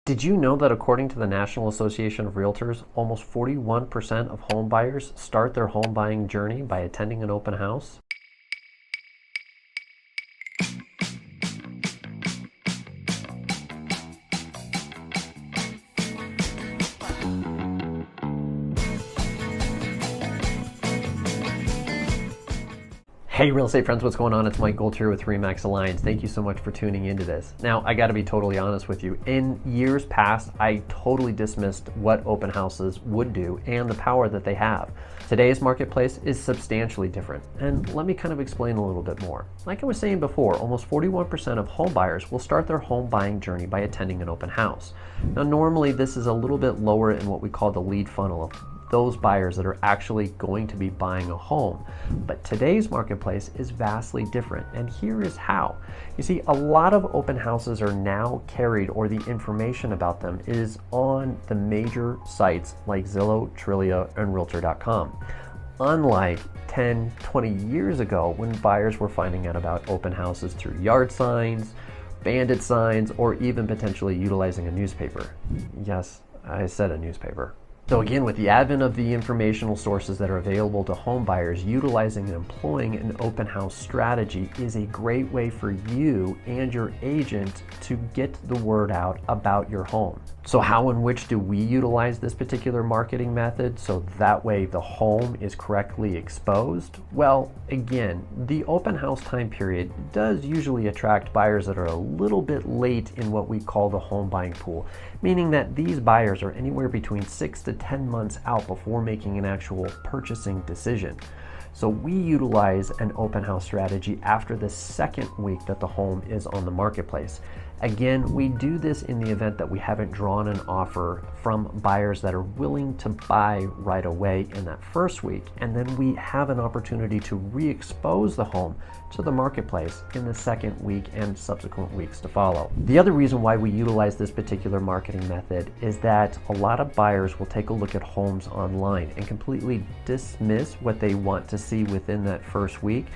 Did you know that according to the National Association of Realtors, almost 41% of home buyers start their home buying journey by attending an open house? Hey real estate friends, what's going on? It's Mike Gold here with RE/MAX Alliance. Thank you so much for tuning into this. Now, I gotta be totally honest with you. In years past, I totally dismissed what open houses would do and the power that they have. Today's marketplace is substantially different, and let me kind of explain a little bit more. Like I was saying before, almost 41% of home buyers will start their home buying journey by attending an open house. Now, normally this is a little bit lower in what we call the lead funnel of those buyers that are actually going to be buying a home. But today's marketplace is vastly different, and here is how. You see, a lot of open houses are now carried, or the information about them is on the major sites like Zillow, Trillia, and Realtor.com. Unlike 10, 20 years ago when buyers were finding out about open houses through yard signs, bandit signs, or even potentially utilizing a newspaper. Yes, I said a newspaper. So again, with the advent of the informational sources that are available to home buyers, utilizing and employing an open house strategy is a great way for you and your agent to get the word out about your home. So how and which do we utilize this particular marketing method so that way the home is correctly exposed? Well, again, the open house time period does usually attract buyers that are a little bit late in what we call the home buying pool, meaning that these buyers are anywhere between 6 to 10 months out before making an actual purchasing decision. So we utilize an open house strategy after the second week that the home is on the marketplace. Again, we do this in the event that we haven't drawn an offer from buyers that are willing to buy right away in that first week, and then we have an opportunity to re-expose the home to the marketplace in the second week and subsequent weeks to follow. The other reason why we utilize this particular marketing method is that a lot of buyers will take a look at homes online and completely dismiss what they want to see within that first week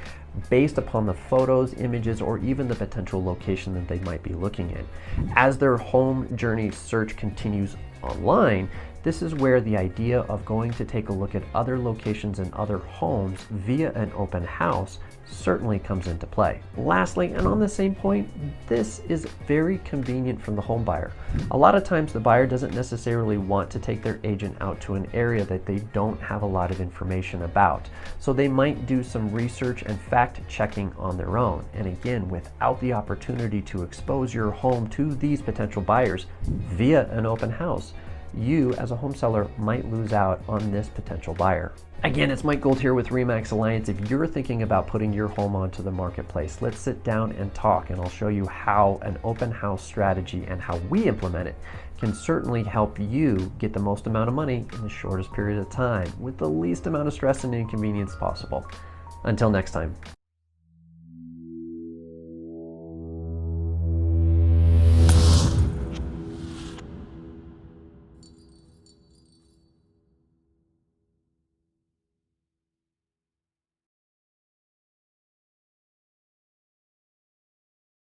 based upon the photos, images, or even the potential location that they might be looking in. As their home journey search continues online, this is where the idea of going to take a look at other locations and other homes via an open house certainly comes into play. Lastly, and on the same point, this is very convenient from the home buyer. A lot of times the buyer doesn't necessarily want to take their agent out to an area that they don't have a lot of information about. So they might do some research and fact checking on their own. And again, without the opportunity to expose your home to these potential buyers via an open house, you as a home seller might lose out on this potential buyer. Again, it's Mike Gold here with RE/MAX Alliance. If you're thinking about putting your home onto the marketplace, let's sit down and talk, and I'll show you how an open house strategy and how we implement it can certainly help you get the most amount of money in the shortest period of time with the least amount of stress and inconvenience possible. Until next time.